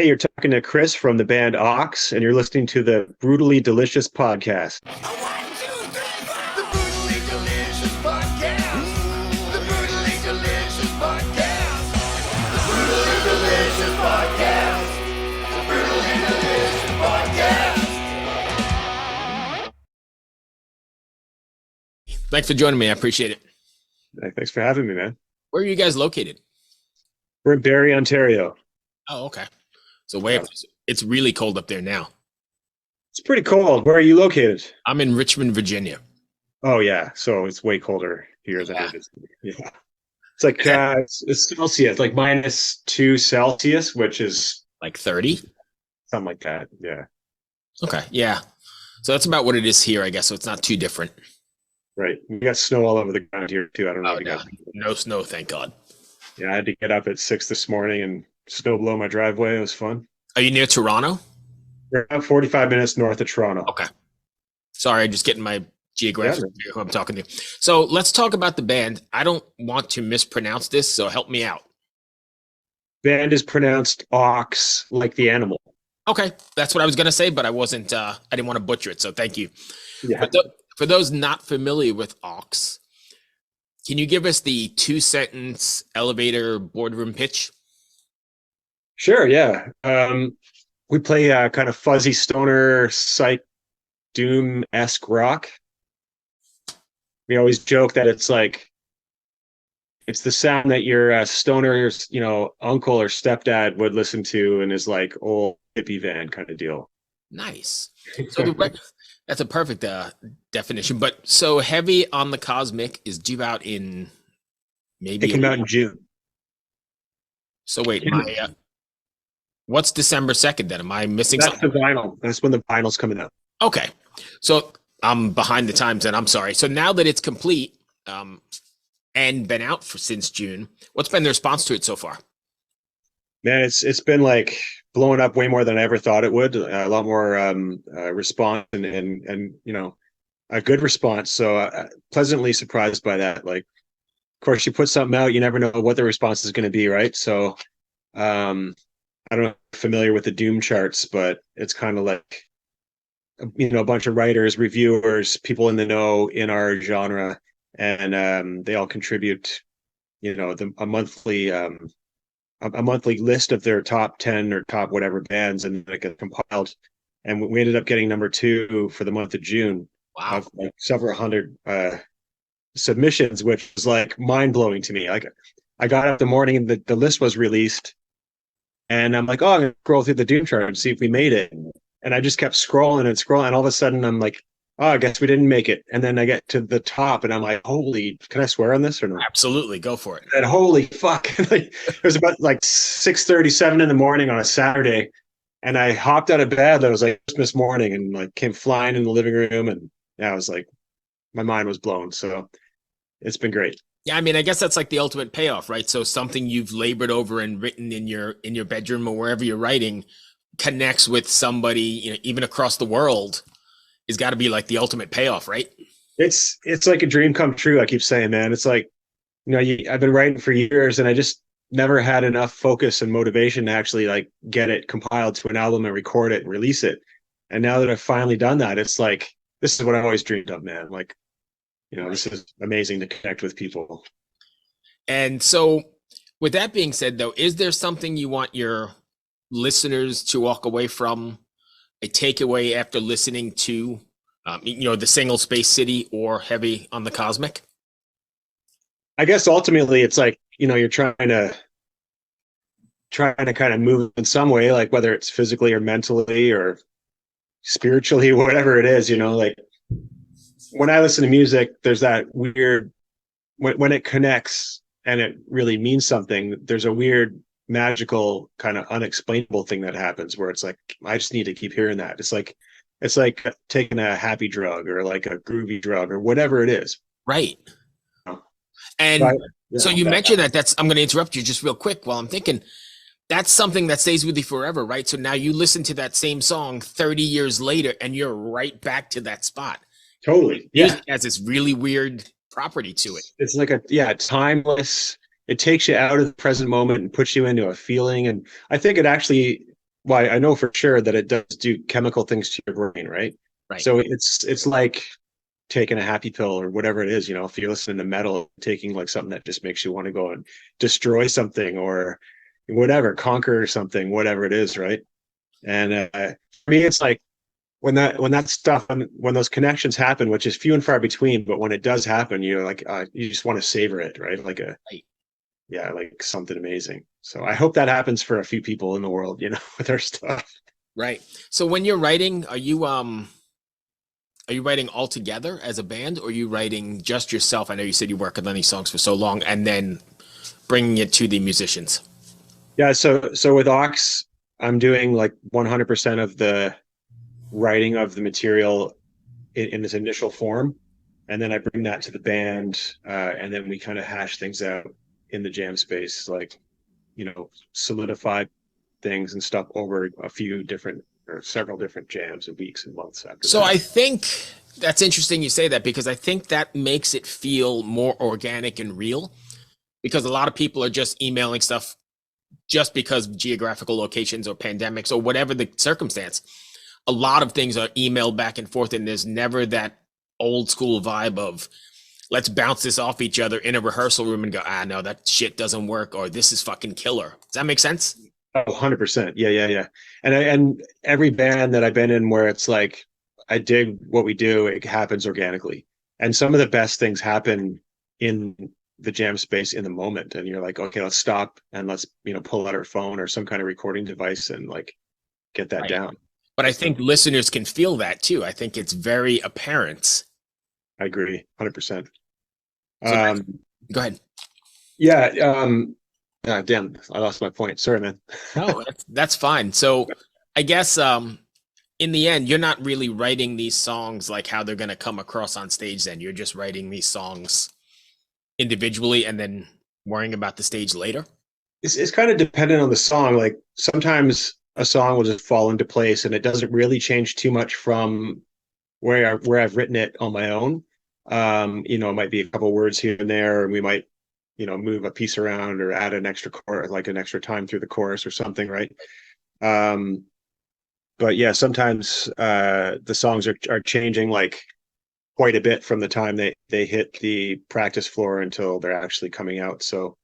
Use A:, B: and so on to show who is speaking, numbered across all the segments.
A: Hey, you're talking to Kris from the band Aawks, and you're listening to the Brutally Delicious podcast.
B: One, two, three, four. The Brutally Delicious Podcast. The Brutally Delicious Podcast. The Brutally Delicious Podcast. The Brutally Delicious Podcast.
C: Thanks for joining me. I appreciate it.
A: Hey, thanks for having me, man.
C: Where are you guys located?
A: We're in Barrie, Ontario.
C: Oh, okay. So way up, it's really cold up there now.
A: It's pretty cold. Where are you located?
C: I'm in Richmond, Virginia.
A: Oh, yeah. So it's way colder here than it is. Yeah. It's like it's Celsius, like -2 Celsius, which is
C: Like 30?
A: something like that. Yeah.
C: Okay. Yeah. So that's about what it is here, I guess. So it's not too different.
A: Right. We got snow all over the ground here, too. I don't know
C: Oh,
A: if you
C: no.
A: guys.
C: No snow, thank God.
A: Yeah, I had to get up at 6 this morning and snow blow my driveway. It was fun.
C: Are you near Toronto?
A: We're about 45 minutes north of Toronto.
C: Okay. Sorry, just getting my geographic view who I'm talking to. So let's talk about the band. I don't want to mispronounce this, so help me out.
A: Band is pronounced ox, like the animal.
C: Okay. That's what I was going to say, but I didn't want to butcher it. So thank you.
A: Yeah.
C: For those not familiar with Aawks, can you give us the 2-sentence elevator boardroom pitch?
A: Sure, yeah. We play kind of fuzzy stoner, psych, doom-esque rock. We always joke that it's the sound that your stoner's, uncle or stepdad would listen to in his like old hippie van kind of deal.
C: Nice. So that's a perfect definition. But so Heavy on the Cosmic is due out in maybe.
A: It came out in June.
C: So wait, what's December 2nd then? Am I missing
A: That's
C: something?
A: the vinyl. That's when the vinyl's coming out.
C: Okay. So I'm behind the times and I'm sorry. So now that it's complete and been out since June, what's been the response to it so far?
A: Man, it's been like blowing up way more than I ever thought it would. A lot more response and a good response. So pleasantly surprised by that. Like, of course, you put something out, you never know what the response is going to be, right? So I don't know if you're familiar with the Doom charts, but it's kind of like a bunch of writers, reviewers, people in the know in our genre, and they all contribute. A monthly list of their top 10 or top whatever bands, and it gets compiled. And we ended up getting number 2 for the month of June.
C: Wow.
A: Of like several hundred submissions, which was like mind blowing to me. Like, I got up the morning and the list was released, and I'm like, oh, I'm gonna scroll through the Doom chart and see if we made it. And I just kept scrolling and scrolling, and all of a sudden I'm like, oh, I guess we didn't make it. And then I get to the top, and I'm like, holy, can I swear on this or no?
C: Absolutely, go for it.
A: And holy fuck. It was about like 6:37 in the morning on a Saturday, and I hopped out of bed. It was like Christmas morning, and like came flying in the living room, and I was like, my mind was blown. So it's been great.
C: Yeah, I mean, I guess that's like the ultimate payoff, right? So something you've labored over and written in your bedroom or wherever you're writing connects with somebody, even across the world, has got to be like the ultimate payoff, right?
A: It's like a dream come true. I keep saying, man, it's like, I've been writing for years, and I just never had enough focus and motivation to actually like get it compiled to an album and record it and release it. And now that I've finally done that, it's like, this is what I've always dreamed of, man. Like, this is amazing to connect with people.
C: And so with that being said, though, is there something you want your listeners to walk away from, a takeaway after listening to, the single Space City or Heavy on the Cosmic?
A: I guess ultimately it's like, you're trying to kind of move in some way, like whether it's physically or mentally or spiritually, whatever it is, like when I listen to music, there's that weird, when it connects and it really means something, there's a weird, magical, kind of unexplainable thing that happens where it's like, I just need to keep hearing that. It's like taking a happy drug or like a groovy drug or whatever it is.
C: Right. And so you mentioned that I'm going to interrupt you just real quick while I'm thinking. That's something that stays with you forever, right? So now you listen to that same song 30 years later and you're right back to that spot.
A: Totally. Yeah.
C: Music has this really weird property to it.
A: It's like timeless. It takes you out of the present moment and puts you into a feeling. And I think it actually well, I know for sure that it does do chemical things to your brain, right?
C: Right.
A: So it's like taking a happy pill or whatever it is, you know, if you're listening to metal, taking like something that just makes you want to go and destroy something or whatever, conquer something, whatever it is, right? And for me, it's like when that stuff when those connections happen, which is few and far between, but when it does happen, you're like you just want to savor it, right? Like a
C: Right.
A: yeah, like something amazing. So I hope that happens for a few people in the world, you know, with our stuff.
C: Right. So when you're writing, are you writing all together as a band, or are you writing just yourself? I know you said you work on these songs for so long, and then bringing it to the musicians.
A: Yeah, so with Aawks, I'm doing like 100% of the writing of the material in its initial form, and then I bring that to the band, and then we kind of hash things out in the jam space, like you know, solidify things and stuff over a few different or several different jams and weeks and months after
C: So
A: that.
C: I think that's interesting you say that, because I think that makes it feel more organic and real, because a lot of people are just emailing stuff just because of geographical locations or pandemics or whatever the circumstance. A lot of things are emailed back and forth, and there's never that old school vibe of let's bounce this off each other in a rehearsal room and go, no, that shit doesn't work, or this is fucking killer. Does that make sense?
A: Oh, 100%. Yeah, yeah, yeah. And every band that I've been in where it's like I dig what we do, it happens organically. And some of the best things happen in the jam space in the moment. And you're like, okay, let's stop and let's, you know, pull out our phone or some kind of recording device and like get that
C: Right.
A: down.
C: But I
A: So
C: think listeners can feel that too. I think it's very apparent.
A: I agree, 100%.
C: So
A: Um,
C: go ahead.
A: yeah. Damn, I lost my point. Sorry, man.
C: No, that's fine. So I guess in the end, you're not really writing these songs like how they're going to come across on stage. Then you're just writing these songs individually and then worrying about the stage later.
A: It's kind of dependent on the song. Like sometimes a song will just fall into place and it doesn't really change too much from where I've written it on my own. You know, it might be a couple words here and there, and we might, you know, move a piece around or add an extra chorus, like an extra time through the chorus or something, right? Um, but yeah, sometimes the songs are changing like quite a bit from the time they hit the practice floor until they're actually coming out. So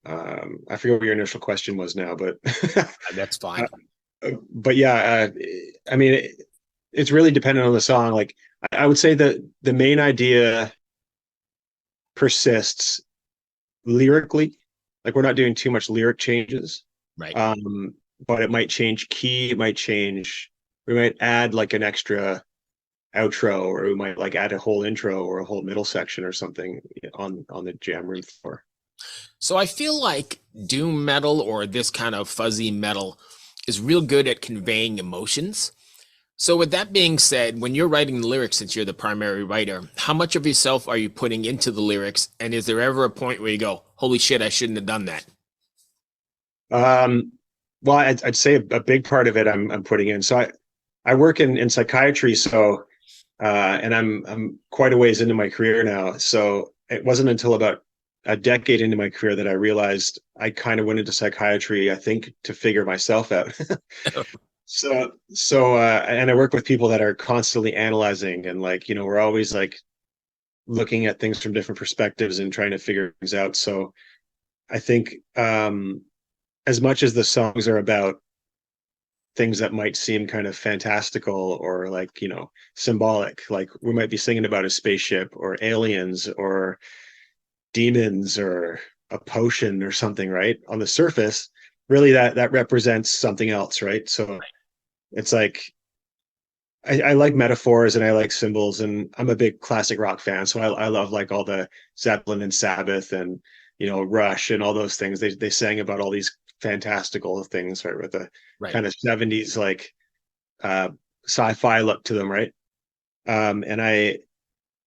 A: I forget what your initial question was now, but
C: That's fine.
A: but yeah, I mean, it's really dependent on the song. Like I would say that the main idea persists lyrically. Like we're not doing too much lyric changes.
C: Right.
A: But it might change key, it might change, we might add like an extra outro, or we might like add a whole intro or a whole middle section or something on the jam room floor.
C: So I feel like doom metal or this kind of fuzzy metal is real good at conveying emotions. So with that being said, when you're writing the lyrics, since you're the primary writer, how much of yourself are you putting into the lyrics? And is there ever a point where you go, holy shit, I shouldn't have done that?
A: Well, I'd say a big part of it I'm putting in. So I work in psychiatry, so and I'm quite a ways into my career now. So it wasn't until about a decade into my career that I realized I kind of went into psychiatry, I think, to figure myself out. And I work with people that are constantly analyzing and like, you know, we're always like looking at things from different perspectives and trying to figure things out. So I think as much as the songs are about things that might seem kind of fantastical or like, you know, symbolic, like we might be singing about a spaceship or aliens or demons or a potion or something, right? On the surface, really that represents something else, right? So it's like I like metaphors and I like symbols, and I'm a big classic rock fan, so I love like all the Zeppelin and Sabbath and you know Rush and all those things. They sang about all these fantastical things, right, with a
C: Right.
A: kind of 70s like uh sci-fi look to them, right? And I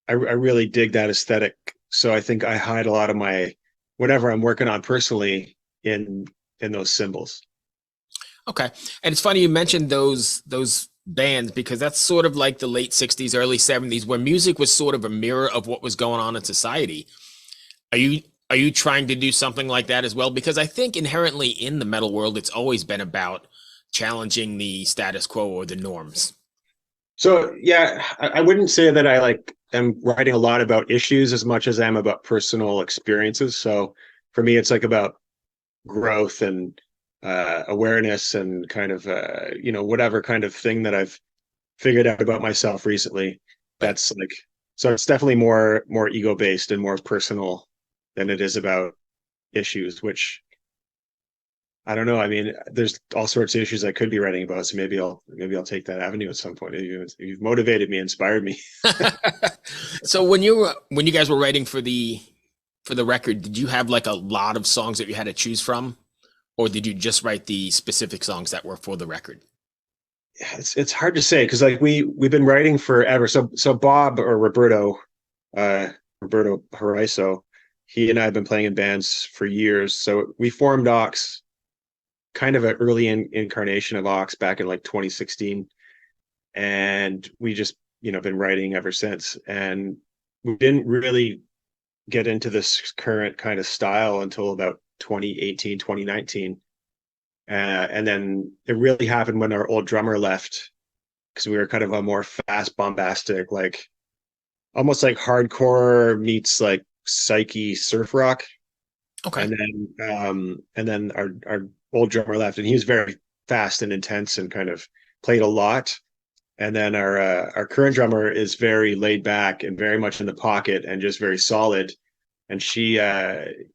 A: really dig that aesthetic. So I think I hide a lot of my whatever I'm working on personally in those symbols.
C: Okay. And it's funny you mentioned those bands, because that's sort of like the late 60s, early 70s, where music was sort of a mirror of what was going on in society. Are you trying to do something like that as well? Because I think inherently in the metal world, it's always been about challenging the status quo or the norms.
A: So yeah, I wouldn't say that I like am writing a lot about issues as much as I am about personal experiences. So for me, it's like about growth and awareness and kind of whatever kind of thing that I've figured out about myself recently.
C: Right.
A: That's like, so it's definitely more ego based and more personal than it is about issues, which I don't know. I mean, there's all sorts of issues I could be writing about, so maybe I'll take that avenue at some point. You've motivated me, inspired me.
C: So when you guys were writing for the record, did you have like a lot of songs that you had to choose from, or did you just write the specific songs that were for the record?
A: It's hard to say because like we've been writing forever. So Bob or Roberto Horizon, he and I have been playing in bands for years. So we formed Aawks, kind of an early incarnation of Aawks back in like 2016, and we just been writing ever since. And we didn't really get into this current kind of style until about 2018, 2019. And then it really happened when our old drummer left, because we were kind of a more fast, bombastic, like almost like hardcore meets like psyche surf rock.
C: Okay.
A: And then our old drummer left, and he was very fast and intense and kind of played a lot. And then our current drummer is very laid back and very much in the pocket and just very solid. And she the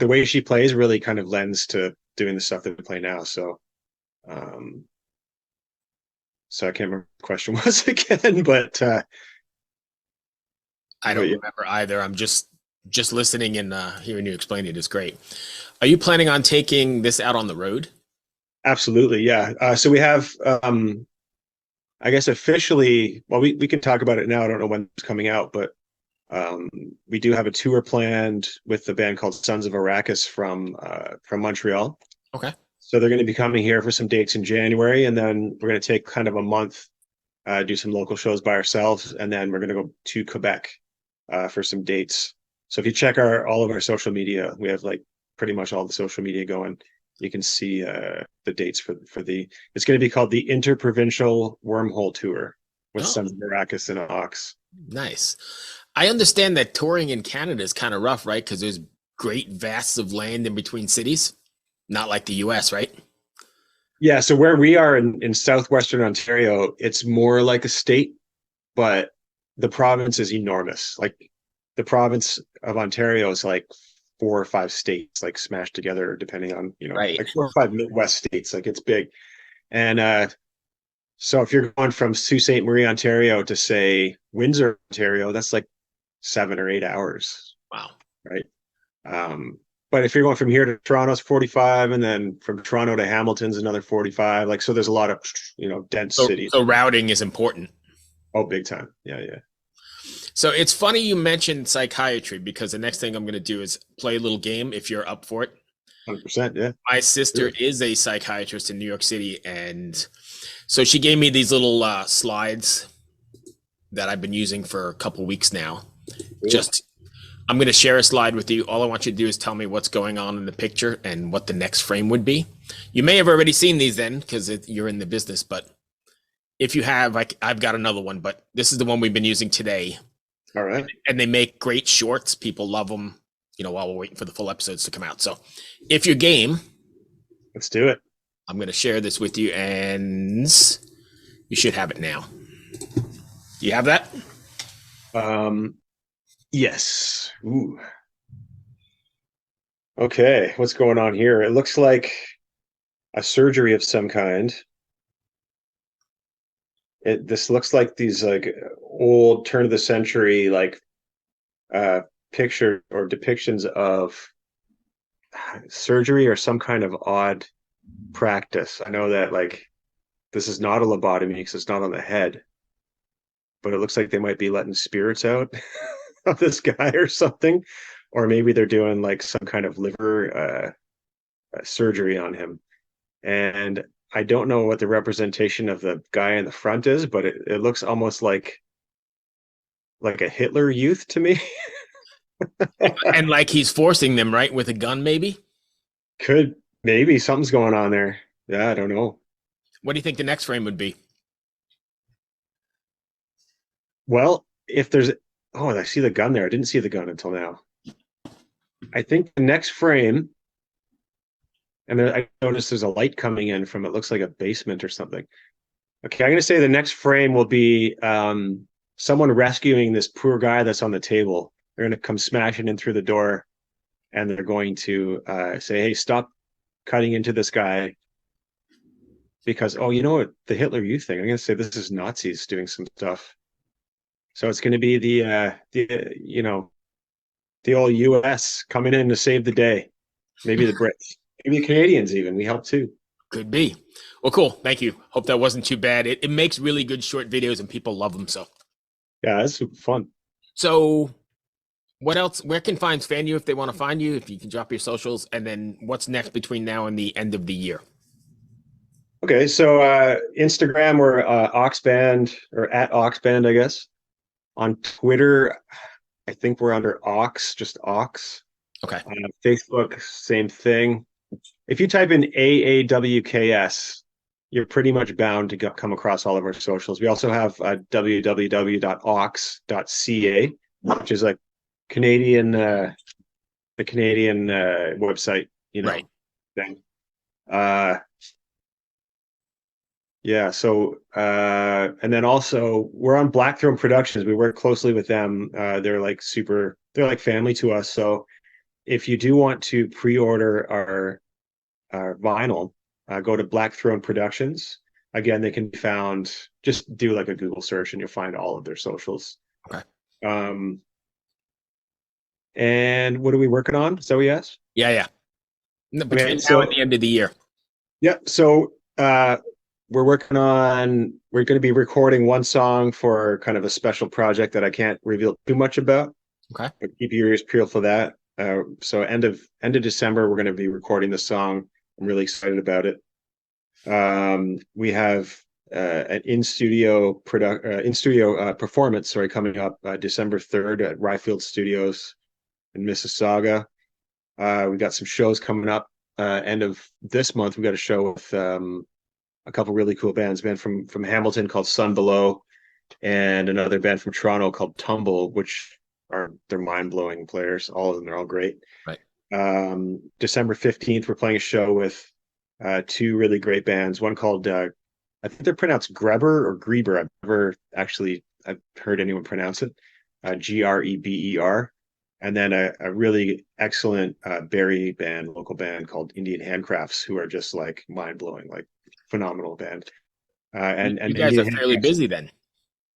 A: way she plays really kind of lends to doing the stuff that we play now. So so I can't remember what the question was again, but
C: I don't remember either. I'm just listening and hearing you explain it is great. Are you planning on taking this out on the road?
A: Absolutely, yeah. So we have, I guess officially, well, we can talk about it now. I don't know when it's coming out, but we do have a tour planned with the band called Sons of Arrakis from Montreal.
C: Okay.
A: So they're going to be coming here for some dates in January, and then we're going to take kind of a month, do some local shows by ourselves, and then we're going to go to Quebec for some dates. So if you check all of our social media, we have like pretty much all the social media going. You can see the dates for it's going to be called the Interprovincial Wormhole Tour with Sons of Arrakis and Aawks.
C: Nice. I understand that touring in Canada is kind of rough, right? Because there's great vasts of land in between cities, not like the US, right?
A: Yeah, so where we are in southwestern Ontario, it's more like a state, but the province is enormous. Like the province of Ontario is like 4 or 5 states, like smashed together, depending on,
C: Right.
A: like 4 or 5 Midwest states. Like it's big. And so if you're going from Sault Ste. Marie, Ontario to say Windsor, Ontario, that's like 7 or 8 hours.
C: Wow.
A: Right. But if you're going from here to Toronto's 45, and then from Toronto to Hamilton's another 45. Like, so there's a lot of, dense cities.
C: So routing is important.
A: Oh, big time. Yeah, yeah.
C: So it's funny you mentioned psychiatry, because the next thing I'm going to do is play a little game if you're up for it.
A: 100%, yeah.
C: My sister is a psychiatrist in New York City, and so she gave me these little slides that I've been using for a couple weeks now. Cool. I'm going to share a slide with you. All I want you to do is tell me what's going on in the picture and what the next frame would be. You may have already seen these then, because you're in the business, but if you have, I've got another one, but this is the one we've been using today.
A: All right.
C: And they make great shorts. People love them, while we're waiting for the full episodes to come out. So if you're game,
A: let's do it.
C: I'm going to share this with you, and you should have it now. Do you have that?
A: Yes. Ooh. Okay, what's going on here? It looks like a surgery of some kind. This looks like these like old turn of the century like picture or depictions of surgery or some kind of odd practice. I know that like this is not a lobotomy because it's not on the head, but it looks like they might be letting spirits out of this guy or something, or maybe they're doing like some kind of liver surgery on him. And I don't know what the representation of the guy in the front is, but it looks almost like a Hitler Youth to me.
C: And like he's forcing them, right, with a gun, maybe?
A: Maybe something's going on there. Yeah, I don't know.
C: What do you think the next frame would be?
A: Well, if there's, oh, I see the gun there. I didn't see the gun until now. I think the next frame, and then I noticed there's a light coming in from, it looks like a basement or something. Okay, I'm going to say the next frame will be someone rescuing this poor guy that's on the table. They're going to come smashing in through the door, and they're going to say, "Hey, stop cutting into this guy." Because, oh, you know what? The Hitler Youth thing. I'm going to say this is Nazis doing some stuff. So it's going to be the old US coming in to save the day. Maybe the Brits, maybe the Canadians even. We help too.
C: Could be. Well, cool. Thank you. Hope that wasn't too bad. It makes really good short videos and people love them.
A: Yeah, that's fun.
C: So what else? Where can fans find you if they want to find you? If you can drop your socials, and then what's next between now and the end of the year?
A: Okay, so Instagram we're Aawksband or at Aawksband, I guess. On Twitter, I think we're under Aawks, just Aawks.
C: Okay.
A: Facebook, same thing. If you type in AAWKS, you're pretty much bound to come across all of our socials. We also have www.aawks.ca, which is like Canadian, the Canadian website,
C: Right.
A: thing. Yeah, so and then also we're on Blackthorn Productions. We work closely with them. They're like family to us. So if you do want to pre-order our vinyl, go to Blackthorn Productions. Again, they can be found, just do like a Google search and you'll find all of their socials.
C: Okay.
A: And what are we working on? So yes.
C: Yeah. Between
A: Okay,
C: now and the end of the year.
A: Yeah. So we're going to be recording one song for kind of a special project that I can't reveal too much about.
C: Okay.
A: But keep your ears peeled for that. So end of December, we're going to be recording the song. I'm really excited about it. We have an in-studio performance, coming up December 3rd at Ryfield Studios in Mississauga. We got some shows coming up. End of this month, we got a show with a couple really cool bands. A band from Hamilton called Sun Below, and another band from Toronto called Tumble, which they're mind-blowing players. All of them, they're all great.
C: Right.
A: December 15th, we're playing a show with two really great bands. One called I think they're pronounced Greber or Greber. I've heard anyone pronounce it. Greber. And then a really excellent Barrie band, local band called Indian Handcrafts, who are just like mind-blowing, like phenomenal band. And
C: you guys
A: Indian
C: are fairly busy then.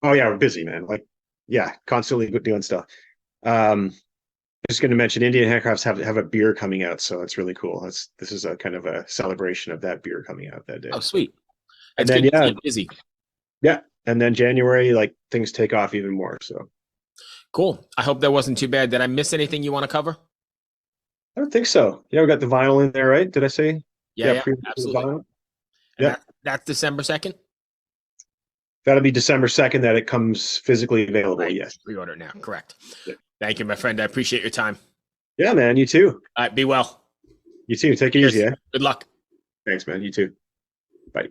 A: Oh yeah, we're busy, man. Like, yeah, constantly doing stuff. Just going to mention Indian Handcrafts have a beer coming out, so it's really cool. This is a kind of a celebration of that beer coming out that day.
C: Oh, sweet.
A: And
C: It's
A: then
C: good to
A: yeah,
C: keep busy.
A: yeah, and then January, like things take off even more. So
C: Cool. I hope that wasn't too bad. Did I miss anything you want to cover?
A: I don't think so. Yeah, we got the vinyl in there, right? Did I say?
C: Yeah,
A: pre-order the
C: absolutely.
A: vinyl?
C: And
A: Yeah.
C: that's December 2nd.
A: That'll be December 2nd that it comes physically available.
C: Right.
A: Yes.
C: Pre-order now. Correct.
A: Yeah.
C: Thank you, my friend. I appreciate your time.
A: Yeah, man. You too.
C: All right. Be well.
A: You too. Take it
C: Cheers.
A: easy. Eh?
C: Good luck.
A: Thanks, man. You too. Bye.